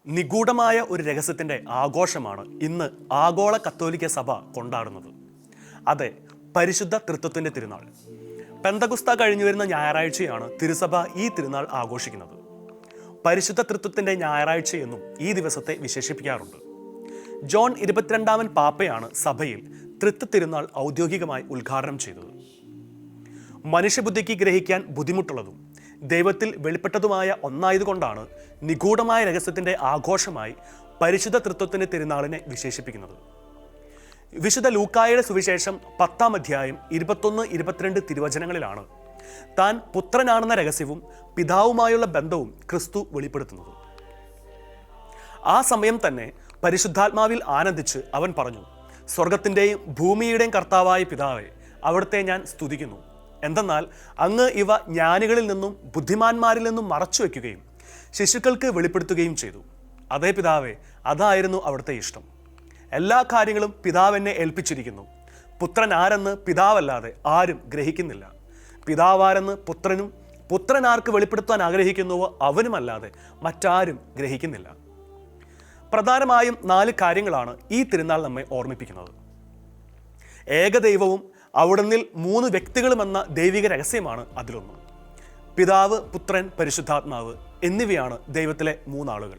നിഗൂഢമായ ഒരു രഹസ്യത്തിൻ്റെ ആഘോഷമാണ് ഇന്ന് ആഗോള കത്തോലിക്ക സഭ കൊണ്ടാടുന്നത്. അതെ, പരിശുദ്ധ തൃത്വത്തിൻ്റെ തിരുനാൾ. പെന്തകുസ്ത കഴിഞ്ഞു വരുന്ന ഞായറാഴ്ചയാണ് തിരുസഭ ഈ തിരുനാൾ ആഘോഷിക്കുന്നത്. പരിശുദ്ധ തൃത്വത്തിൻ്റെ ഞായറാഴ്ചയെന്നും ഈ ദിവസത്തെ വിശേഷിപ്പിക്കാറുണ്ട്. ജോൺ 22 പാപ്പയാണ് സഭയിൽ തൃത്വ തിരുനാൾ ഔദ്യോഗികമായി ഉദ്ഘാടനം ചെയ്തത്. മനുഷ്യബുദ്ധിക്ക് ഗ്രഹിക്കാൻ ബുദ്ധിമുട്ടുള്ളതും ദൈവത്തിൽ വെളിപ്പെട്ടതുമായ ഒന്നായതുകൊണ്ടാണ് നിഗൂഢമായ രഹസ്യത്തിൻ്റെ ആഘോഷമായി പരിശുദ്ധ തൃത്വത്തിൻ്റെ തിരുനാളിനെ വിശേഷിപ്പിക്കുന്നത്. വിശുദ്ധ ലൂക്കായുടെ സുവിശേഷം 10 അധ്യായം 21-22 തിരുവചനങ്ങളിലാണ് താൻ പുത്രനാണെന്ന രഹസ്യവും പിതാവുമായുള്ള ബന്ധവും ക്രിസ്തു വെളിപ്പെടുത്തുന്നത്. ആ സമയം തന്നെ പരിശുദ്ധാത്മാവിൽ ആനന്ദിച്ച് അവൻ പറഞ്ഞു, സ്വർഗത്തിൻ്റെയും ഭൂമിയുടെയും കർത്താവായ പിതാവേ, അവിടുത്തെ ഞാൻ സ്തുതിക്കുന്നു. എന്തെന്നാൽ അങ്ങ് ഇവ ജ്ഞാനികളിൽ നിന്നും ബുദ്ധിമാന്മാരിൽ നിന്നും മറച്ചു വയ്ക്കുകയും ശിശുക്കൾക്ക് വെളിപ്പെടുത്തുകയും ചെയ്തു. അതേ പിതാവേ, അതായിരുന്നു അവിടുത്തെ ഇഷ്ടം. എല്ലാ കാര്യങ്ങളും പിതാവ് എന്നെ ഏൽപ്പിച്ചിരിക്കുന്നു. പുത്രൻ ആരെന്ന് പിതാവല്ലാതെ ആരും ഗ്രഹിക്കുന്നില്ല. പിതാവാരെന്ന് പുത്രനും, പുത്രൻ ആർക്ക് വെളിപ്പെടുത്താൻ ആഗ്രഹിക്കുന്നുവോ അവനുമല്ലാതെ മറ്റാരും ഗ്രഹിക്കുന്നില്ല. പ്രധാനമായും 4 കാര്യങ്ങളാണ് ഈ തിരുനാൾ നമ്മെ ഓർമ്മിപ്പിക്കുന്നത്. ഏകദൈവവും അവിടുന്നിൽ 3 വ്യക്തികളുമെന്ന ദൈവിക രഹസ്യമാണ് അതിലൊന്ന്. പിതാവ്, പുത്രൻ, പരിശുദ്ധാത്മാവ് എന്നിവയാണ് ദൈവത്തിലെ 3 ആളുകൾ.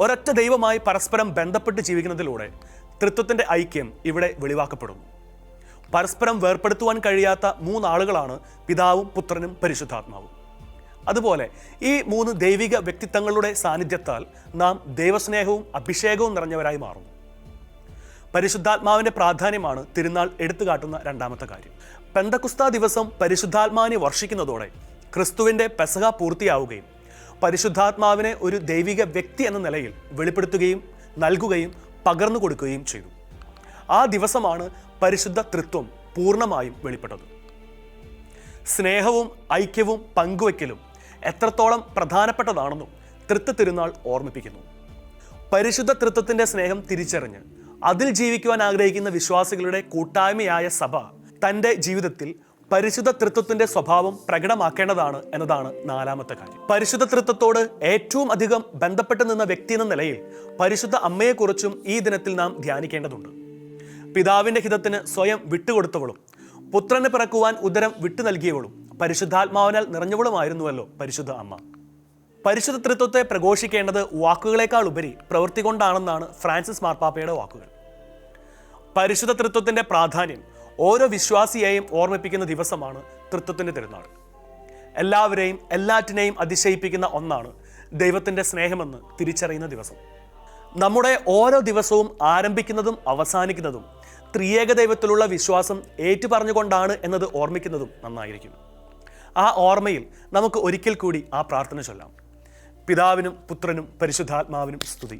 ഒരൊറ്റ ദൈവമായി പരസ്പരം ബന്ധപ്പെട്ട് ജീവിക്കുന്നതിലൂടെ തൃത്വത്തിൻ്റെ ഐക്യം ഇവിടെ വെളിവാക്കപ്പെടുന്നു. പരസ്പരം വേർപ്പെടുത്തുവാൻ കഴിയാത്ത 3 ആളുകളാണ് പിതാവും പുത്രനും പരിശുദ്ധാത്മാവും. അതുപോലെ ഈ 3 ദൈവിക വ്യക്തിത്വങ്ങളുടെ സാന്നിധ്യത്താൽ നാം ദൈവസ്നേഹവും അഭിഷേകവും നിറഞ്ഞവരായി മാറുന്നു. പരിശുദ്ധാത്മാവിൻ്റെ പ്രാധാന്യമാണ് തിരുനാൾ എടുത്തു കാട്ടുന്ന 2ാമത്തെ കാര്യം. പെന്തക്കുസ്ത ദിവസം പരിശുദ്ധാത്മാവിനെ വർഷിക്കുന്നതോടെ ക്രിസ്തുവിൻ്റെ പെസഹ പൂർത്തിയാവുകയും പരിശുദ്ധാത്മാവിനെ ഒരു ദൈവിക വ്യക്തി എന്ന നിലയിൽ വെളിപ്പെടുത്തുകയും നൽകുകയും പകർന്നു കൊടുക്കുകയും ചെയ്തു. ആ ദിവസമാണ് പരിശുദ്ധ തൃത്വം പൂർണ്ണമായും വെളിപ്പെട്ടത്. സ്നേഹവും ഐക്യവും പങ്കുവയ്ക്കലും എത്രത്തോളം പ്രധാനപ്പെട്ടതാണെന്നും തൃത്വ തിരുനാൾ ഓർമ്മിപ്പിക്കുന്നു. പരിശുദ്ധ തൃത്വത്തിൻ്റെ സ്നേഹം തിരിച്ചറിഞ്ഞ് അതിൽ ജീവിക്കുവാൻ ആഗ്രഹിക്കുന്ന വിശ്വാസികളുടെ കൂട്ടായ്മയായ സഭ തൻ്റെ ജീവിതത്തിൽ പരിശുദ്ധ തൃത്വത്തിൻ്റെ സ്വഭാവം പ്രകടമാക്കേണ്ടതാണ് എന്നതാണ് 4ാമത്തെ കാര്യം. പരിശുദ്ധ തൃത്വത്തോട് ഏറ്റവും അധികം ബന്ധപ്പെട്ട് നിന്ന വ്യക്തി എന്ന നിലയിൽ പരിശുദ്ധ അമ്മയെക്കുറിച്ചും ഈ ദിനത്തിൽ നാം ധ്യാനിക്കേണ്ടതുണ്ട്. പിതാവിൻ്റെ ഹിതത്തിന് സ്വയം വിട്ടുകൊടുത്തവളും പുത്രന് പിറക്കുവാൻ ഉദരം വിട്ടു നൽകിയവളും പരിശുദ്ധാത്മാവിനാൽ നിറഞ്ഞവളുമായിരുന്നുവല്ലോ പരിശുദ്ധ അമ്മ. പരിശുദ്ധ തൃത്വത്തെ പ്രഘോഷിക്കേണ്ടത് വാക്കുകളേക്കാൾ ഉപരി പ്രവൃത്തി കൊണ്ടാണെന്നാണ് ഫ്രാൻസിസ് മാർപ്പാപ്പയുടെ വാക്കുകൾ. പരിശുദ്ധ തൃത്വത്തിൻ്റെ പ്രാധാന്യം ഓരോ വിശ്വാസിയെയും ഓർമ്മിപ്പിക്കുന്ന ദിവസമാണ് തൃത്വത്തിൻ്റെ തിരുനാൾ. എല്ലാവരെയും എല്ലാറ്റിനെയും അതിശയിപ്പിക്കുന്ന ഒന്നാണ് ദൈവത്തിൻ്റെ സ്നേഹമെന്ന് തിരിച്ചറിയുന്ന ദിവസം. നമ്മുടെ ഓരോ ദിവസവും ആരംഭിക്കുന്നതും അവസാനിക്കുന്നതും ത്രിയേക ദൈവത്തിലുള്ള വിശ്വാസം ഏറ്റുപറഞ്ഞുകൊണ്ടാണ് എന്നത് ഓർമ്മിക്കുന്നതും നന്നായിരിക്കും. ആ ഓർമ്മയിൽ നമുക്ക് ഒരിക്കൽ കൂടി ആ പ്രാർത്ഥന ചൊല്ലാം. പിതാവിനും പുത്രനും പരിശുദ്ധാത്മാവിനും സ്തുതി.